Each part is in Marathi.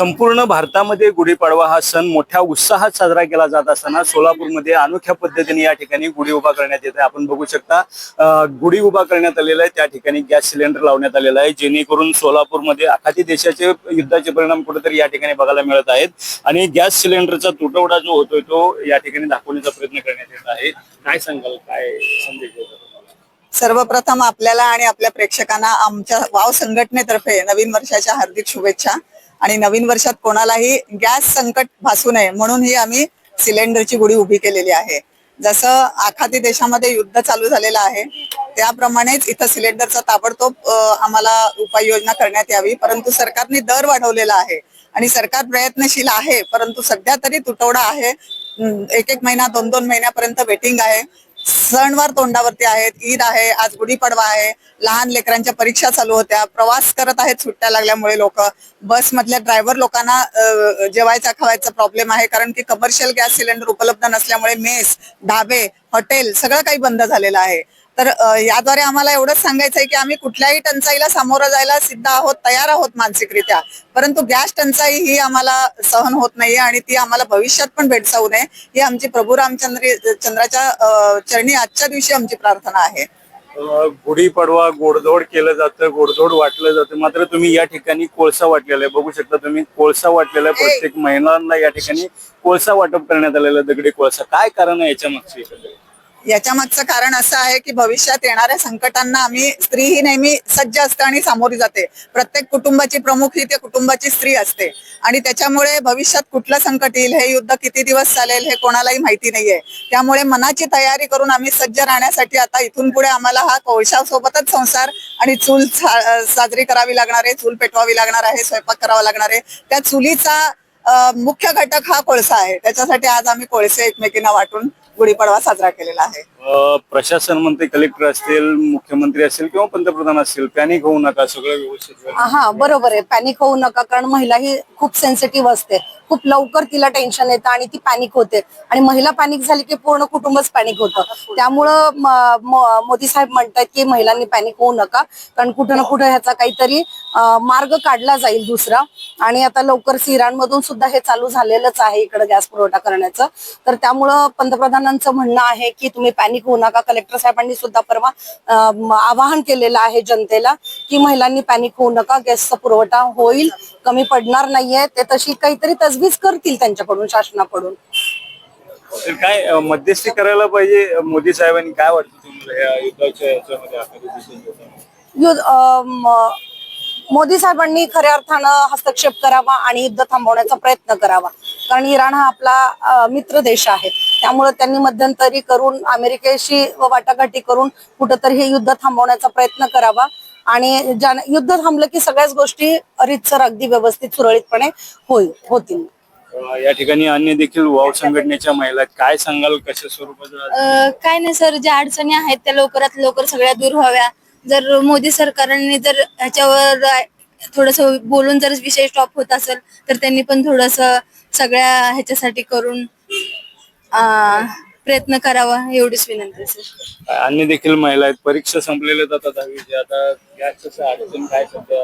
संपूर्ण भारतामध्ये गुढीपाडवा हा सण मोठ्या उत्साहात साजरा केला जात असताना सोलापूरमध्ये अनोख्या पद्धतीने या ठिकाणी गुढी उभा करण्यात येत आहे। आपण बघू शकता गुढी उभा करण्यात आलेला आहे, त्या ठिकाणी गॅस सिलेंडर लावण्यात आलेला आहे, जेणेकरून सोलापूरमध्ये आखाती देशाचे युद्धाचे परिणाम कुठेतरी या ठिकाणी बघायला मिळत आहेत आणि गॅस सिलेंडरचा तुटवडा जो होतोय तो या ठिकाणी दाखवण्याचा प्रयत्न करण्यात येत आहे। काय सांगाल, काय संदेश देतो? सर्वप्रथम आपल्याला आणि आपल्या प्रेक्षकांना आमच्या वाव संघटनेतर्फे नवीन वर्षाच्या हार्दिक शुभेच्छा। आणि नवीन वर्षात कोणालाही गॅस संकट भासू नये म्हणून ही आम्ही सिलेंडरची गुढी उभी केलेली आहे। जसं आखाती देशामध्ये युद्ध चालू झालेलं आहे त्याप्रमाणेच इथं सिलेंडरचा ताबडतोब आम्हाला उपाययोजना करण्यात यावी, परंतु सरकारने दर वाढवलेला आहे आणि सरकार प्रयत्नशील आहे, परंतु सध्या तरी तुटवडा आहे। एक महिना 2-2 महिन्यापर्यंत वेटिंग आहे। सणवार तोंडावरती आहेत, ईद आहे, आज गुढीपाडवा आहे, लहान लेकरांच्या परीक्षा चालू होत्या, प्रवास करत आहेत सुट्ट्या लागल्यामुळे लोक, बस मधल्या ड्रायव्हर लोकांना जेवायचा खावायचा प्रॉब्लेम आहे, कारण की कमर्शियल गॅस सिलेंडर उपलब्ध नसल्यामुळे मेस, ढाबे, हॉटेल सगळं काही बंद झालेलं आहे। तर याद्वारे आम्हाला एवढंच सांगायचं आहे की आम्ही कुठल्याही टंचाईला सामोरं जायला सिद्ध आहोत, तयार आहोत मानसिकरित्या, परंतु गॅस टंचाई ही आम्हाला सहन होत नाहीये आणि ती आम्हाला भविष्यात पण भेडसावू नये ही आमची प्रभू रामचंद्राच्या चरणी आजच्या दिवशी आमची प्रार्थना आहे। गुढीपाडवा गोडधोड केलं जातं, गोडधोड वाटलं जातं, मात्र तुम्ही या ठिकाणी कोळसा वाटलेला आहे, बघू शकता तुम्ही कोळसा वाटलेला आहे। प्रत्येक महिलांना या ठिकाणी कोळसा वाटप करण्यात आलेला, दगडी कोळसा। काय कारण आहे याच्या मागचं? याच्या मागचं कारण असं आहे की भविष्यात येणाऱ्या संकटांना आम्ही, स्त्री ही नेहमी सज्ज असते आणि सामोरी जाते। प्रत्येक कुटुंबाची प्रमुख ही त्या कुटुंबाची स्त्री असते आणि त्याच्यामुळे भविष्यात कुठलं संकट येईल, हे युद्ध किती दिवस चालेल हे कोणालाही माहिती नाहीये। त्यामुळे मनाची तयारी करून आम्ही सज्ज राहण्यासाठी आता इथून पुढे आम्हाला हा कोळशासोबतच संसार आणि चूल साजरी करावी लागणार आहे, चूल पेटवावी लागणार आहे, स्वयंपाक करावा लागणार आहे। त्या चुलीचा मुख्य घटक हा कोळसा आहे, त्याच्यासाठी आज आम्ही कोळसे एकमेकींना वाटून गुढीपाडवा साजरा केलेला आहे। प्रशासन मंत्री, कलेक्टर असतील, मुख्यमंत्री असतील किंवा पंतप्रधान असतील, पॅनिक होऊ नका, सगळं व्यवस्थित। हा बरोबर आहे, पॅनिक होऊ नका, कारण महिला ही खूप सेन्सिटिव्ह असते, खूप लवकर तिला टेन्शन येतं आणि ती पॅनिक होते आणि महिला पॅनिक झाली की पूर्ण कुटुंबच पॅनिक होतं। त्यामुळं मोदी साहेब म्हणतात की महिलांनी पॅनिक होऊ नका, कारण कुठं ना कुठं ह्याचा काहीतरी मार्ग काढला जाईल दुसरा। आणि आता लवकर इराणमधून सुद्धा हे चालू झालेलंच आहे इकडे गॅस पुरवठा करण्याचं, तर त्यामुळं पंतप्रधानांचं म्हणणं आहे की तुम्ही पॅनिक होऊ नका। कलेक्टर साहेबांनी सुद्धा परवा आवाहन केलेलं आहे जनतेला की महिलांनी पॅनिक होऊ नका, गॅसचा पुरवठा होईल, कमी पडणार नाहीये, ते तशी काहीतरी तजवीज करतील त्यांच्याकडून, शासनाकडून। काय मध्यस्थी करायला पाहिजे मोदी साहेबांनी, काय वाटतं तुम्हाला या युद्धाच्या याच्यामध्ये? मोदी साहेबांनी खऱ्या अर्थानं हस्तक्षेप करावा आणि युद्ध थांबवण्याचा प्रयत्न करावा, कारण इराण हा आपला मित्र देश आहे। त्यामुळे त्यांनी मध्यंतरी करून अमेरिकेशी वाटाघाटी करून कुठंतरी हे युद्ध थांबवण्याचा प्रयत्न करावा आणि युद्ध थांबलं की सगळ्याच गोष्टी रीतसर अगदी व्यवस्थित सुरळीतपणे होतील। या ठिकाणी अन्य देखील वाव संघटनेच्या महिला, काय सांगाल, कशा स्वरूपाचं? काय नाही सर, ज्या अडचणी आहेत त्या लवकरात लवकर सगळ्या दूर व्हाव्या। जर मोदी सरकारने जर ह्याच्यावर थोडस बोलून जर विषय स्टॉप होत असेल तर त्यांनी पण थोडस सगळ्या ह्याच्यासाठी करून प्रयत्न करावा, एवढीच विनंती सर। अन्य देखील महिला आहेत, परीक्षा संपलेल्या जातात दहावीच्या, आता गॅसचं अडचण काय सध्या?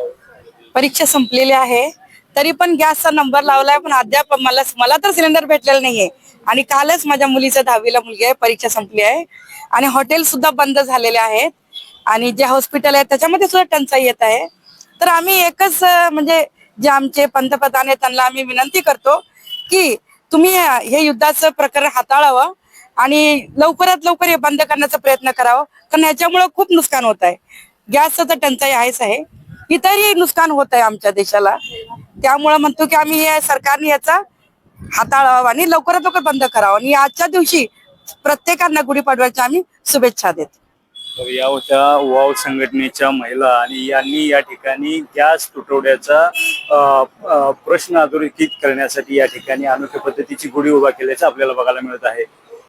परीक्षा संपलेली आहे तरी पण गॅसचा नंबर लावलाय, पण अद्याप मला तर सिलेंडर भेटलेलं नाहीये। आणि कालच माझ्या मुलीचं 10वीला मुलगी आहे, परीक्षा संपली आहे आणि हॉटेल सुद्धा बंद झालेले आहेत आणि जे हॉस्पिटल आहे त्याच्यामध्ये सुद्धा टंचाई येत आहे। तर आम्ही एकच म्हणजे जे आमचे पंतप्रधान आहेत त्यांना आम्ही विनंती करतो की तुम्ही हे युद्धाचं प्रकरण हाताळावं आणि लवकरात लवकर हे बंद करण्याचा प्रयत्न करावा, कारण ह्याच्यामुळे खूप नुकसान होत आहे। गॅसचं तर टंचाई आहेच आहे, इतरही नुकसान होत आहे आमच्या देशाला। त्यामुळे म्हणतो की आम्ही हे सरकारने याचा हाताळावा आणि लवकरात लवकर बंद करावं आणि आजच्या दिवशी प्रत्येकांना गुढीपाडव्याच्या आम्ही शुभेच्छा देतो। तर या होत्या वाव संघटनेच्या महिला आणि यांनी या ठिकाणी गॅस तुटवड्याचा प्रश्न अधोरेखित करण्यासाठी या ठिकाणी अनोख्या पद्धतीची गुढी उभा केल्याचं आपल्याला बघायला मिळत आहे।